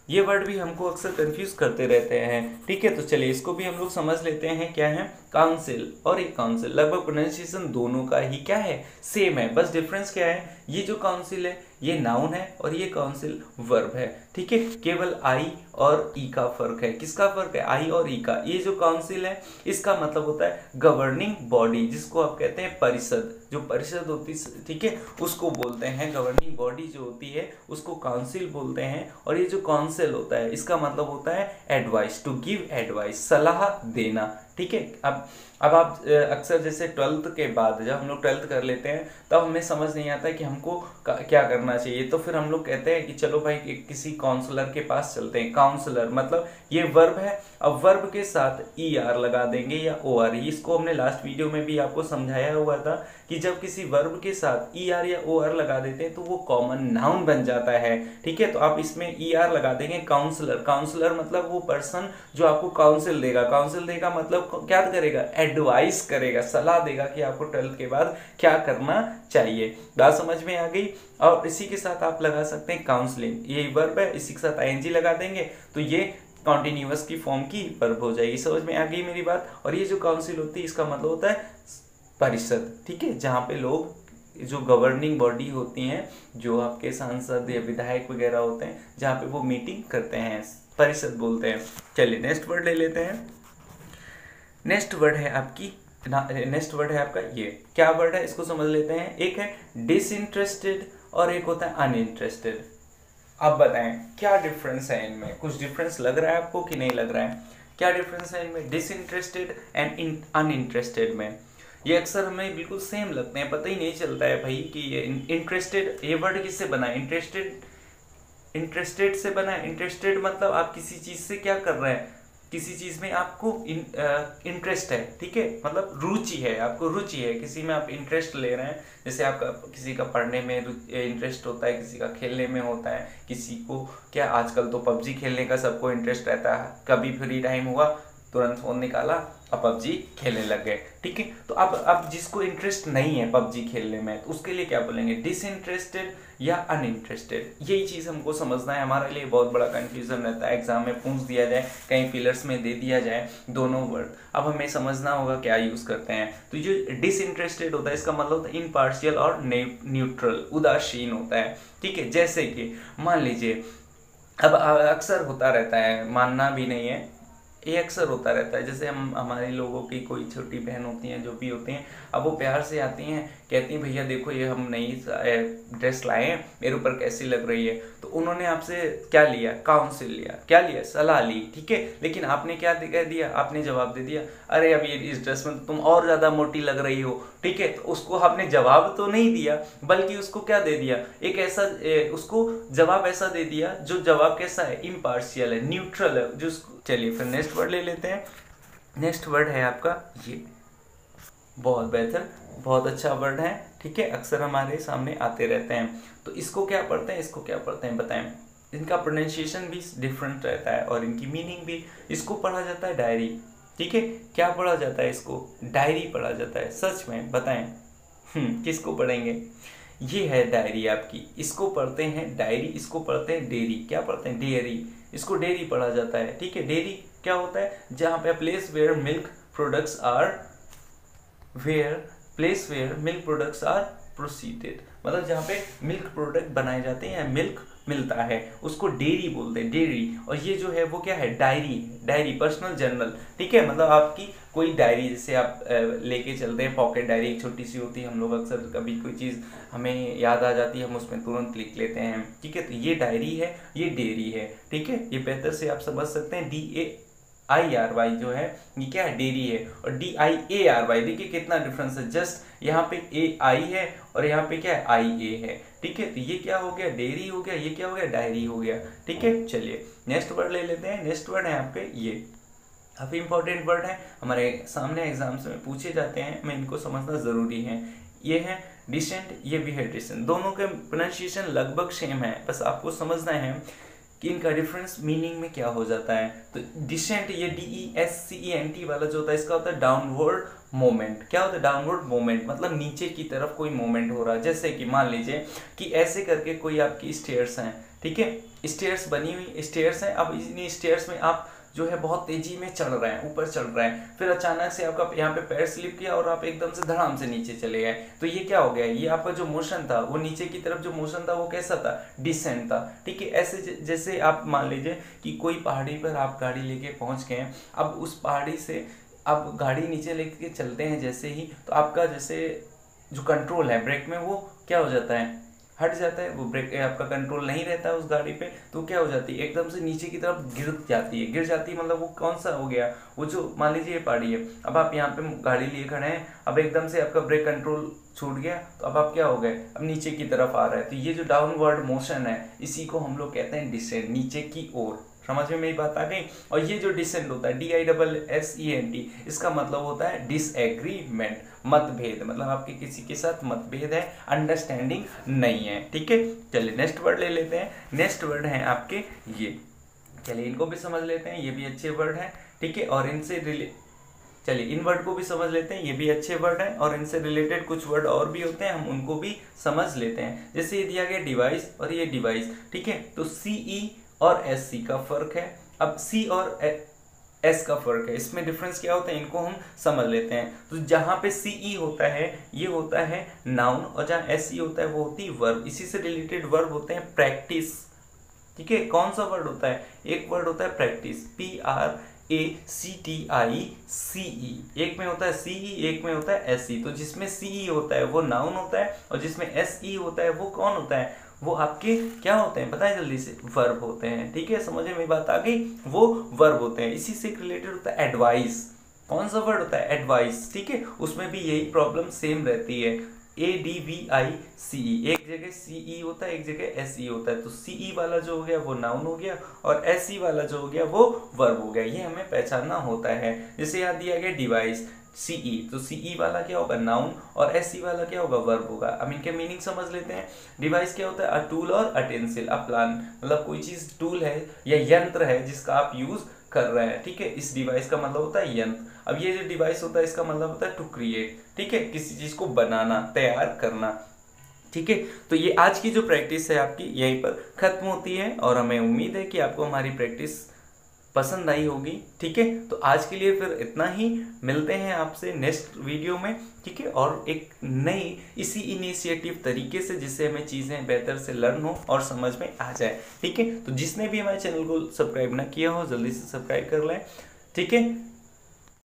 ये वर्ड भी हमको अक्सर कंफ्यूज करते रहते हैं, ठीक है। तो चलिए इसको भी हम लोग समझ लेते हैं। क्या है? काउंसिल और एक काउंसिल, लगभग प्रोनाउंसिएशन दोनों का ही क्या है? सेम है, बस डिफरेंस क्या है? ये जो काउंसिल है ये नाउन है और ये काउंसिल वर्ब है, ठीक है। केवल आई और ई का फर्क है। किसका फर्क है? आई और ई का। ये जो काउंसिल है इसका मतलब होता है गवर्निंग बॉडी, जिसको आप कहते हैं परिषद। जो परिषद होती है, ठीक है, उसको बोलते हैं गवर्निंग बॉडी जो होती है उसको काउंसिल बोलते हैं। और ये जो काउंसिल होता है इसका मतलब होता है एडवाइस, टू गिव एडवाइस, सलाह देना, ठीक है। अब आप अक्सर जैसे 12th के बाद जब हम लोग 12th कर लेते हैं तब हमें समझ नहीं आता है कि हमको क्या करना चाहिए, तो फिर हम लोग कहते हैं कि चलो भाई किसी काउंसलर के पास चलते हैं। काउंसलर मतलब ये वर्ब है, अब वर्ब के साथ ई आर लगा देंगे या ओ आर। इसको हमने लास्ट वीडियो में भी आपको समझाया हुआ था कि जब किसी वर्ब के साथ ई आर या ओ आर लगा देते हैं तो वो कॉमन नाउन बन जाता है, ठीक है। तो आप इसमें ई आर लगा देंगे काउंसलर। काउंसलर मतलब वो पर्सन जो आपको काउंसिल देगा। काउंसिल देगा मतलब क्या करेगा? एडवाइस करेगा, सलाह देगा कि आपको 12th के बाद क्या करना चाहिए। बात समझ में आ गई? और इसी के साथ आप लगा सकते हैं काउंसलिंग, ये वर्ब है, इसी के साथ आईएनजी लगा देंगे तो ये कॉन्टिन्यूअस की फॉर्म की वर्ब हो जाएगी। समझ में आ गई मेरी बात? और ये जो काउंसिल होती है इसका मतलब होता है परिषद, ठीक है, जहाँ पे लोग जो गवर्निंग बॉडी होती हैं, जो आपके सांसद या विधायक वगैरह होते हैं, जहाँ पे वो मीटिंग करते हैं, परिषद बोलते हैं। चलिए नेक्स्ट वर्ड ले लेते हैं। नेक्स्ट वर्ड है आपका ये क्या वर्ड है, इसको समझ लेते हैं। एक है डिसइंटरेस्टेड और एक होता है अनइंटरेस्टेड। अब बताएं क्या डिफरेंस है इनमें? कुछ डिफरेंस लग रहा है आपको कि नहीं लग रहा है? क्या डिफरेंस है इनमें डिसइंटरेस्टेड एंड अनइंटरेस्टेड में? ये अक्सर हमें बिल्कुल सेम लगते हैं, पता ही नहीं चलता है भाई कि ये इंटरेस्टेड, ये वर्ड किससे बना है? इंटरेस्टेड से बना है। इंटरेस्टेड मतलब आप किसी चीज से क्या कर रहे हैं, किसी चीज में आपको इंटरेस्ट है, ठीक है, मतलब रुचि है, आपको रुचि है किसी में, आप इंटरेस्ट ले रहे हैं। जैसे आपका किसी का पढ़ने में इंटरेस्ट होता है, किसी का खेलने में होता है, किसी को क्या आजकल तो पबजी खेलने का सबको इंटरेस्ट रहता है। कभी फ्री टाइम हुआ तुरंत फोन निकाला अब पबजी खेलने लग गए, ठीक है। तो अब जिसको इंटरेस्ट नहीं है पबजी खेलने में तो उसके लिए क्या बोलेंगे? डिसइंटरेस्टेड या अनइंटरेस्टेड। यही चीज हमको समझना है, हमारे लिए बहुत बड़ा कंफ्यूजन रहता है। एग्जाम में पूछ दिया जाए, कहीं फिलर्स में दे दिया जाए दोनों वर्ड, अब हमें समझना होगा क्या यूज करते हैं। तो जो डिसइंटरेस्टेड होता है इसका मतलब होता है इम्पार्शियल और न्यूट्रल, उदासीन होता है, ठीक है। जैसे कि मान लीजिए अब अक्सर होता रहता है, मानना भी नहीं है, ये अक्सर होता रहता है। जैसे हम हमारे लोगों की कोई छोटी बहन होती हैं, जो भी होती हैं, अब वो प्यार से आती हैं, कहती हैं भैया देखो ये हम नई ड्रेस लाए हैं, मेरे ऊपर कैसी लग रही है। तो उन्होंने आपसे क्या लिया? काउंसिल लिया, क्या लिया? सलाह ली, ठीक है। लेकिन आपने क्या कह दिया? आपने जवाब दे दिया अरे अब ये इस ड्रेस में तो तुम और ज्यादा मोटी लग रही हो, ठीक है। तो उसको आपने जवाब तो नहीं दिया, बल्कि उसको क्या दे दिया? एक ऐसा उसको जवाब ऐसा दे दिया जो जवाब कैसा है? इम्पार्शियल है, न्यूट्रल है। जो चलिए फिर नेक्स्ट वर्ड ले लेते हैं। नेक्स्ट वर्ड है आपका ये, बहुत बेहतर, बहुत अच्छा वर्ड है, ठीक है, अक्सर हमारे सामने आते रहते हैं। तो इसको क्या पढ़ते हैं, इसको क्या पढ़ते हैं बताएं? इनका प्रोनाउंसिएशन भी डिफरेंट रहता है और इनकी मीनिंग भी। इसको पढ़ा जाता है डायरी, ठीक है। क्या पढ़ा जाता है? इसको डायरी पढ़ा जाता है। सच में बताएं किसको पढ़ेंगे? ये है डायरी आपकी, इसको पढ़ते हैं डायरी, इसको पढ़ते हैं डेयरी। क्या पढ़ते हैं? डेयरी, इसको डेयरी पढ़ा जाता है, ठीक है। डेयरी क्या होता है? जहाँ पे place where milk products are processed, मतलब जहाँ पे मिल्क प्रोडक्ट बनाए जाते हैं, मिल्क मिलता है, उसको डेयरी बोलते हैं, डेयरी। और ये जो है वो क्या है? डायरी पर्सनल जर्नल, ठीक है। मतलब आपकी कोई डायरी, जैसे आप लेके चलते हैं, पॉकेट डायरी एक छोटी सी होती है, हम लोग अक्सर कभी कोई चीज़ हमें याद आ जाती है, हम उसमें तुरंत लिख लेते हैं, ठीक है। तो ये डायरी है, ये डेयरी है, ठीक है। ये बेहतर से आप समझ सकते हैं। DAIRY जो है ये क्या है? डेयरी है। और DIARY देखिए कितना डिफरेंस है, जस्ट यहाँ पे AI है और यहाँ पे क्या है? IA है, ठीक है। तो ये क्या हो गया? डेयरी हो गया, ये क्या हो गया? डायरी हो गया, ठीक है। चलिए नेक्स्ट वर्ड ले लेते हैं। नेक्स्ट वर्ड है आपके ये, काफी इंपॉर्टेंट वर्ड है, हमारे सामने एग्जाम्स में पूछे जाते हैं, हमें इनको समझना जरूरी है। ये है डिसेंट, ये भी है डिसेंट, दोनों के प्रोनाउंसिएशन लगभग सेम है, बस आपको समझना है कि इनका डिफरेंस मीनिंग में क्या हो जाता है। तो डिसेंट, ये DESCENT वाला जो होता है, इसका होता है डाउनवर्ड मोमेंट। क्या होता है? डाउनवर्ड मोमेंट मतलब नीचे की तरफ कोई मोमेंट हो रहा है। जैसे कि मान लीजिए कि ऐसे करके कोई आपकी स्टेयर्स हैं, ठीक है, स्टेयर्स बनी हुई स्टेयर्स हैं। अब इन स्टेयर्स में आप जो है बहुत तेजी में चढ़ रहा है, ऊपर चढ़ रहा है, फिर अचानक से आपका यहाँ पे पैर स्लिप किया और आप एकदम से धड़ाम से नीचे चले गए, तो ये क्या हो गया, ये आपका जो मोशन था वो नीचे की तरफ जो मोशन था वो कैसा था, डिसेंट था। ठीक है, ऐसे जैसे आप मान लीजिए कि कोई पहाड़ी पर आप गाड़ी लेके पहुंच गए, अब उस पहाड़ी से आप गाड़ी नीचे लेके चलते हैं जैसे ही, तो आपका जैसे जो कंट्रोल है ब्रेक में वो क्या हो जाता है, हट जाता है, वो ब्रेक आपका कंट्रोल नहीं रहता है उस गाड़ी पे, तो क्या हो जाती है, एकदम से नीचे की तरफ गिर जाती है। मतलब वो कौन सा हो गया, वो जो मान लीजिए ये पहाड़ी है, अब आप यहाँ पे गाड़ी लिए खड़े हैं, अब एकदम से आपका ब्रेक कंट्रोल छूट गया, तो अब आप क्या हो गए, अब नीचे की तरफ आ रहा है, तो ये जो डाउनवर्ड मोशन है इसी को हम लोग कहते हैं डिसेंट, नीचे की ओर। समझ में मेरी बात आ गई। और ये जो डिसेंट होता है DISSENT, इसका मतलब होता है डिसएग्रीमेंट, मतभेद, मतलब आपके किसी के साथ मतभेद है, अंडरस्टैंडिंग नहीं है। ठीक है, चलिए नेक्स्ट वर्ड ले लेते हैं। नेक्स्ट वर्ड है आपके ये, चलिए इनको भी समझ लेते हैं, ये भी अच्छे वर्ड हैं। ठीक है, और इनसे चलिए इन वर्ड को भी समझ लेते हैं, ये भी अच्छे वर्ड हैं, और इनसे रिलेटेड कुछ वर्ड और भी होते हैं, हम उनको भी समझ लेते हैं। जैसे ये दिया गया डिवाइस और ये डिवाइस, ठीक है, तो CE और SC का फर्क है। अब C और S का फर्क है, इसमें डिफरेंस क्या होता है, इनको हम समझ लेते हैं। तो जहां पे CE होता है ये होता है नाउन, और जहां SE होता है वो होती है वर्ब। इसी से रिलेटेड वर्ब होते हैं प्रैक्टिस। ठीक है, कौन सा वर्ड होता है, एक वर्ड होता है प्रैक्टिस, PRACTICE, एक में होता है CE, एक में होता है SE। तो जिसमें CE होता है वो नाउन होता है, और जिसमें SE होता है वो कौन होता है, वो आपके क्या होते हैं पता है जल्दी से, वर्ब होते हैं। ठीक है, समझ में मेरी बात आ गई, वो वर्ब होते हैं। इसी से रिलेटेड होता है एडवाइस, कौन सा वर्ड होता है, एडवाइस। ठीक है, उसमें भी यही प्रॉब्लम सेम रहती है, ADVICE, एक जगह CE होता है, एक जगह SE होता है। तो CE वाला जो हो गया वो नाउन हो गया, और SE वाला जो हो गया वो वर्ब हो गया। ये हमें पहचानना होता है। जैसे यहाँ दिया गया डिवाइस CE, तो CE वाला क्या होगा, नाउन, और SE वाला क्या होगा, वर्ब होगा। अब इनके मीनिंग समझ लेते हैं। डिवाइस क्या होता है, अ टूल और अटेंसिल, अ प्लान, मतलब कोई चीज टूल है या यंत्र है जिसका आप यूज कर रहे हैं। ठीक है, इस डिवाइस का मतलब होता है यंत्र। अब ये जो डिवाइस होता है इसका मतलब होता है टू क्रिएट। ठीक है, किसी चीज को बनाना, तैयार करना। ठीक है, तो ये आज की जो प्रैक्टिस है आपकी यहीं पर खत्म होती है, और हमें उम्मीद है कि आपको हमारी प्रैक्टिस पसंद आई होगी। ठीक है, तो आज के लिए फिर इतना ही, मिलते हैं आपसे नेक्स्ट वीडियो में। ठीक है, और एक नई इसी इनिशिएटिव तरीके से, जिससे हमें चीज़ें बेहतर से लर्न हो और समझ में आ जाए। ठीक है, तो जिसने भी हमारे चैनल को सब्सक्राइब ना किया हो जल्दी से सब्सक्राइब कर लें। ठीक है,